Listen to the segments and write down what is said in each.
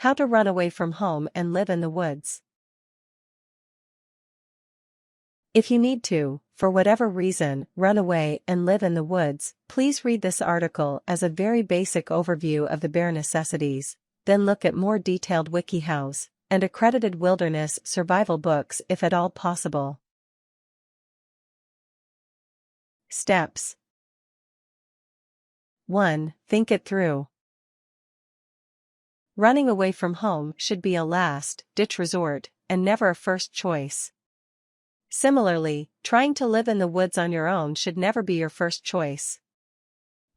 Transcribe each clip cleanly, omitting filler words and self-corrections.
How to run away from home and live in the woods. If you need to, for whatever reason, run away and live in the woods, please read this article as a very basic overview of the bare necessities, then look at more detailed WikiHows and accredited wilderness survival books if at all possible. Steps 1. Think it through. Running away from home should be a last-ditch resort, and never a first choice. Similarly, trying to live in the woods on your own should never be your first choice.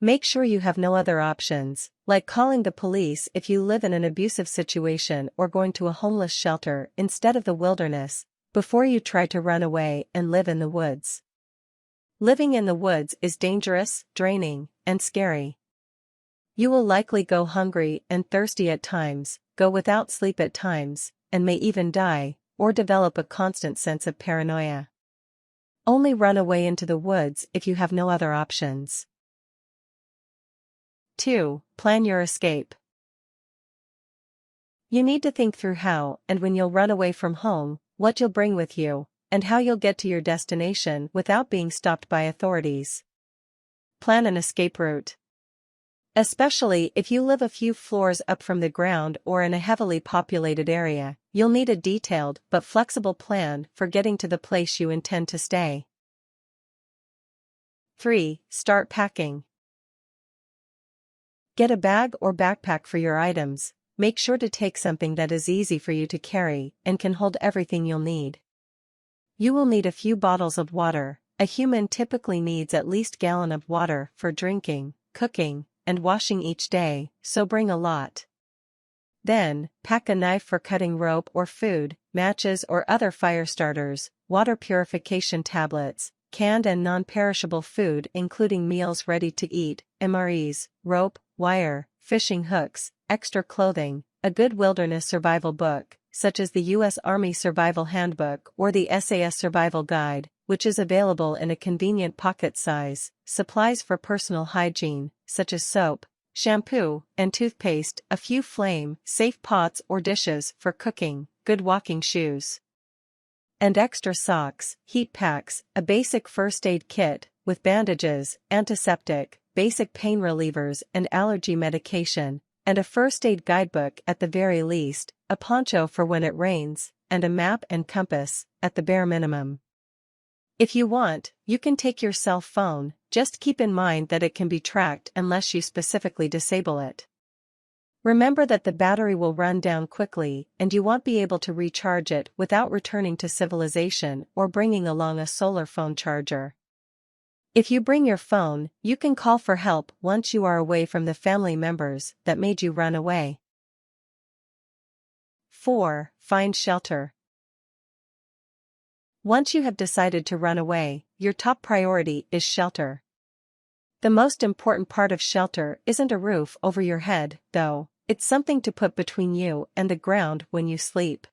Make sure you have no other options, like calling the police if you live in an abusive situation or going to a homeless shelter instead of the wilderness, before you try to run away and live in the woods. Living in the woods is dangerous, draining, and scary. You will likely go hungry and thirsty at times, go without sleep at times, and may even die, or develop a constant sense of paranoia. Only run away into the woods if you have no other options. 2. Plan your escape. You need to think through how and when you'll run away from home, what you'll bring with you, and how you'll get to your destination without being stopped by authorities. Plan an escape route. Especially if you live a few floors up from the ground or in a heavily populated area, you'll need a detailed but flexible plan for getting to the place you intend to stay. 3. Start packing. Get a bag or backpack for your items. Make sure to take something that is easy for you to carry and can hold everything you'll need. You will need a few bottles of water. A human typically needs at least a gallon of water for drinking, cooking, and washing each day, so bring a lot. Then, pack a knife for cutting rope or food, matches or other fire starters, water purification tablets, canned and non-perishable food including meals ready to eat, MREs, rope, wire, fishing hooks, extra clothing, a good wilderness survival book, such as the U.S. Army Survival Handbook or the SAS Survival Guide, which is available in a convenient pocket size, supplies for personal hygiene, such as soap, shampoo, and toothpaste, a few flame-safe pots or dishes for cooking, good walking shoes, and extra socks, heat packs, a basic first aid kit, with bandages, antiseptic, basic pain relievers and allergy medication, and a first aid guidebook at the very least, a poncho for when it rains, and a map and compass, at the bare minimum. If you want, you can take your cell phone, just keep in mind that it can be tracked unless you specifically disable it. Remember that the battery will run down quickly and you won't be able to recharge it without returning to civilization or bringing along a solar phone charger. If you bring your phone, you can call for help once you are away from the family members that made you run away. 4. Find shelter. Once you have decided to run away, your top priority is shelter. The most important part of shelter isn't a roof over your head, though. It's something to put between you and the ground when you sleep.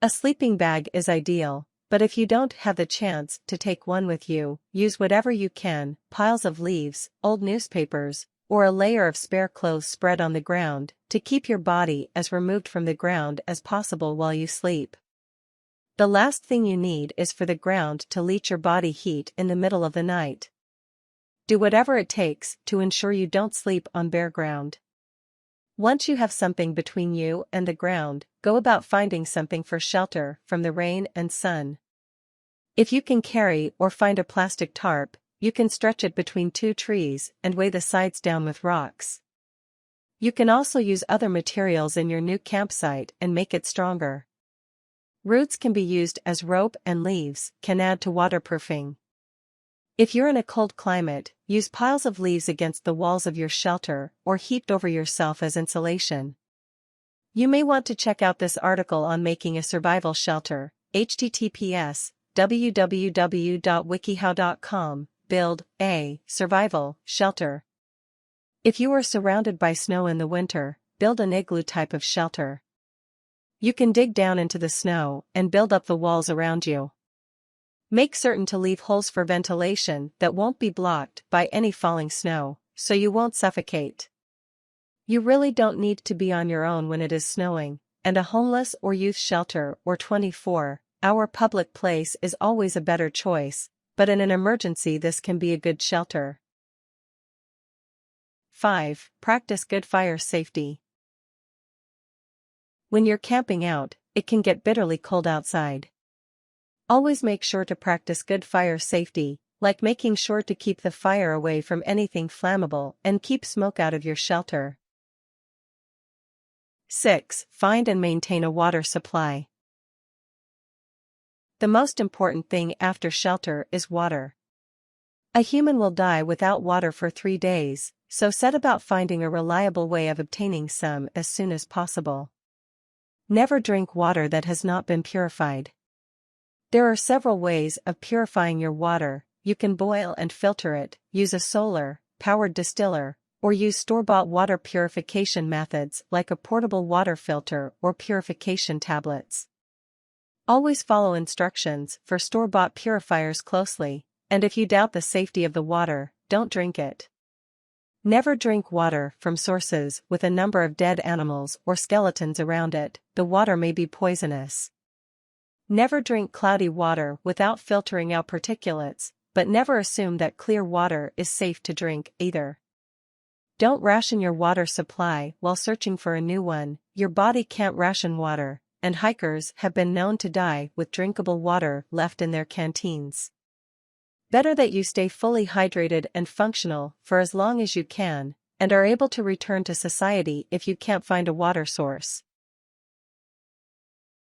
A sleeping bag is ideal, but if you don't have the chance to take one with you, use whatever you can, piles of leaves, old newspapers, or a layer of spare clothes spread on the ground, to keep your body as removed from the ground as possible while you sleep. The last thing you need is for the ground to leach your body heat in the middle of the night. Do whatever it takes to ensure you don't sleep on bare ground. Once you have something between you and the ground, go about finding something for shelter from the rain and sun. If you can carry or find a plastic tarp, you can stretch it between two trees and weigh the sides down with rocks. You can also use other materials in your new campsite and make it stronger. Roots can be used as rope and leaves can add to waterproofing. If you're in a cold climate, use piles of leaves against the walls of your shelter or heaped over yourself as insulation. You may want to check out this article on making a survival shelter, https://www.wikihow.com, build a survival shelter. If you are surrounded by snow in the winter, build an igloo type of shelter. You can dig down into the snow and build up the walls around you. Make certain to leave holes for ventilation that won't be blocked by any falling snow, so you won't suffocate. You really don't need to be on your own when it is snowing, and a homeless or youth shelter or 24-hour public place is always a better choice, but in an emergency this can be a good shelter. 5. Practice good fire safety. When you're camping out, it can get bitterly cold outside. Always make sure to practice good fire safety, like making sure to keep the fire away from anything flammable and keep smoke out of your shelter. 6. Find and maintain a water supply. The most important thing after shelter is water. A human will die without water for 3 days, so set about finding a reliable way of obtaining some as soon as possible. Never drink water that has not been purified. There are several ways of purifying your water. You can boil and filter it, use a solar-powered distiller, or use store-bought water purification methods like a portable water filter or purification tablets. Always follow instructions for store-bought purifiers closely, and if you doubt the safety of the water, don't drink it. Never drink water from sources with a number of dead animals or skeletons around it. The water may be poisonous. Never drink cloudy water without filtering out particulates, but never assume that clear water is safe to drink either. Don't ration your water supply while searching for a new one. Your body can't ration water, and hikers have been known to die with drinkable water left in their canteens. Better that you stay fully hydrated and functional for as long as you can, and are able to return to society if you can't find a water source.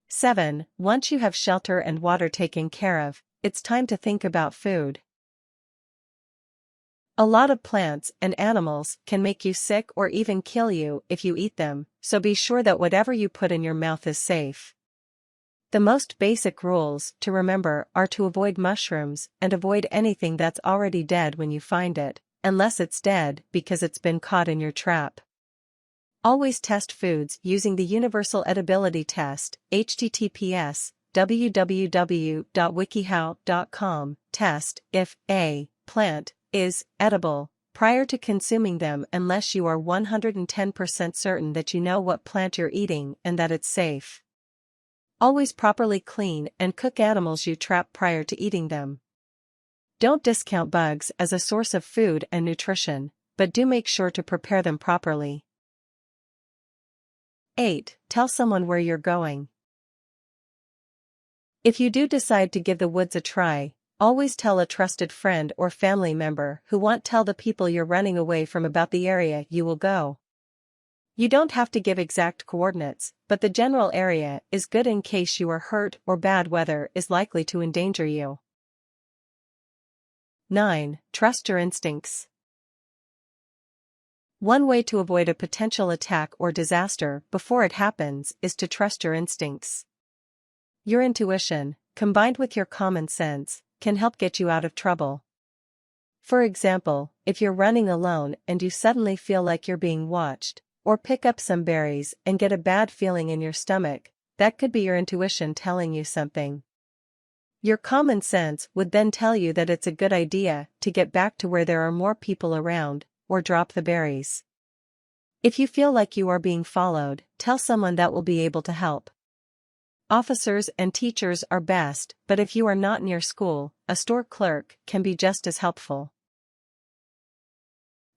7. Once you have shelter and water taken care of, it's time to think about food. A lot of plants and animals can make you sick or even kill you if you eat them, so be sure that whatever you put in your mouth is safe. The most basic rules to remember are to avoid mushrooms and avoid anything that's already dead when you find it, unless it's dead because it's been caught in your trap. Always test foods using the Universal Edibility Test, https www.wikihow.com. Test if a plant is edible prior to consuming them unless you are 110% certain that you know what plant you're eating and that it's safe. Always properly clean and cook animals you trap prior to eating them. Don't discount bugs as a source of food and nutrition, but do make sure to prepare them properly. 8. Tell someone where you're going. If you do decide to give the woods a try, always tell a trusted friend or family member who won't tell the people you're running away from about the area you will go. You don't have to give exact coordinates, but the general area is good in case you are hurt or bad weather is likely to endanger you. 9. Trust your instincts. One way to avoid a potential attack or disaster before it happens is to trust your instincts. Your intuition, combined with your common sense, can help get you out of trouble. For example, if you're running alone and you suddenly feel like you're being watched, or pick up some berries and get a bad feeling in your stomach, that could be your intuition telling you something. Your common sense would then tell you that it's a good idea to get back to where there are more people around, or drop the berries. If you feel like you are being followed, tell someone that will be able to help. Officers and teachers are best, but if you are not near school, a store clerk can be just as helpful.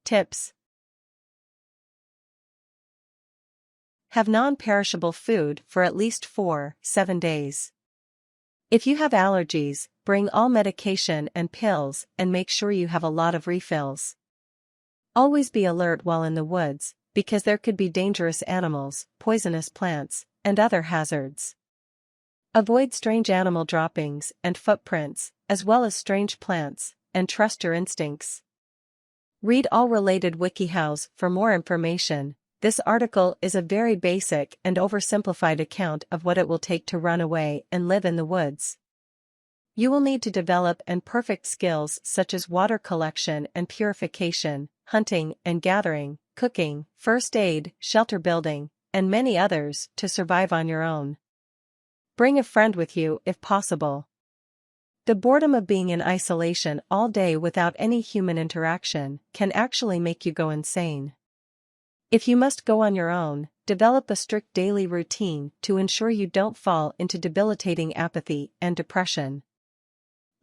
Tips. Have non-perishable food for at least 4-7 days. If you have allergies, bring all medication and pills and make sure you have a lot of refills. Always be alert while in the woods, because there could be dangerous animals, poisonous plants, and other hazards. Avoid strange animal droppings and footprints, as well as strange plants, and trust your instincts. Read all related WikiHows for more information. This article is a very basic and oversimplified account of what it will take to run away and live in the woods. You will need to develop and perfect skills such as water collection and purification, hunting and gathering, cooking, first aid, shelter building, and many others to survive on your own. Bring a friend with you if possible. The boredom of being in isolation all day without any human interaction can actually make you go insane. If you must go on your own, develop a strict daily routine to ensure you don't fall into debilitating apathy and depression.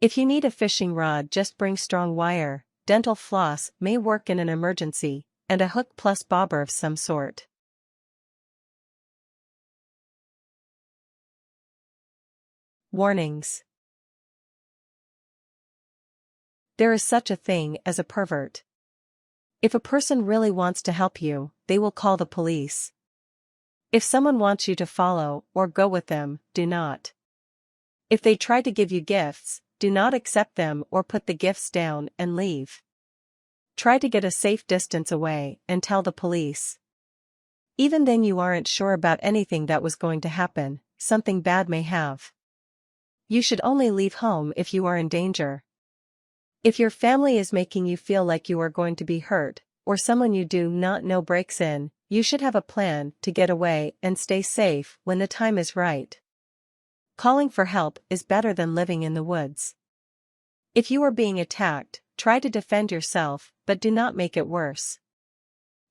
If you need a fishing rod, just bring strong wire, dental floss may work in an emergency, and a hook plus bobber of some sort. Warnings. There is such a thing as a pervert. If a person really wants to help you, they will call the police. If someone wants you to follow or go with them, do not. If they try to give you gifts, do not accept them or put the gifts down and leave. Try to get a safe distance away and tell the police. Even then you aren't sure about anything that was going to happen, something bad may have. You should only leave home if you are in danger. If your family is making you feel like you are going to be hurt, or someone you do not know breaks in, you should have a plan to get away and stay safe when the time is right. Calling for help is better than living in the woods. If you are being attacked, try to defend yourself, but do not make it worse.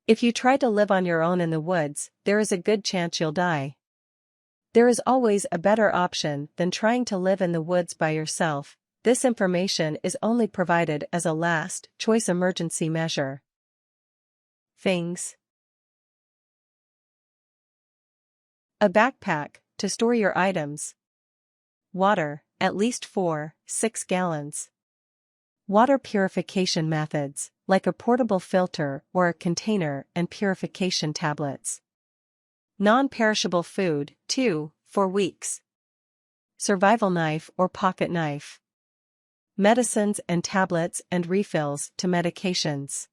If you try to live on your own in the woods, there is a good chance you'll die. There is always a better option than trying to live in the woods by yourself. This information is only provided as a last choice emergency measure. Things. A backpack to store your items. Water, at least 4-6 gallons. Water purification methods, like a portable filter or a container and purification tablets. Non-perishable food, 2-4 weeks. Survival knife or pocket knife. Medicines and tablets and refills to medications.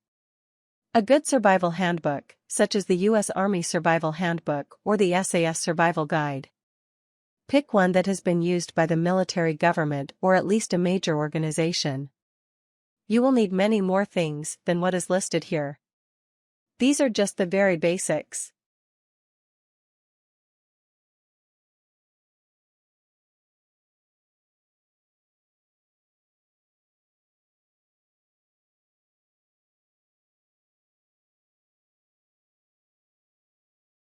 A good survival handbook, such as the U.S. Army Survival Handbook or the SAS Survival Guide. Pick one that has been used by the military government or at least a major organization. You will need many more things than what is listed here. These are just the very basics.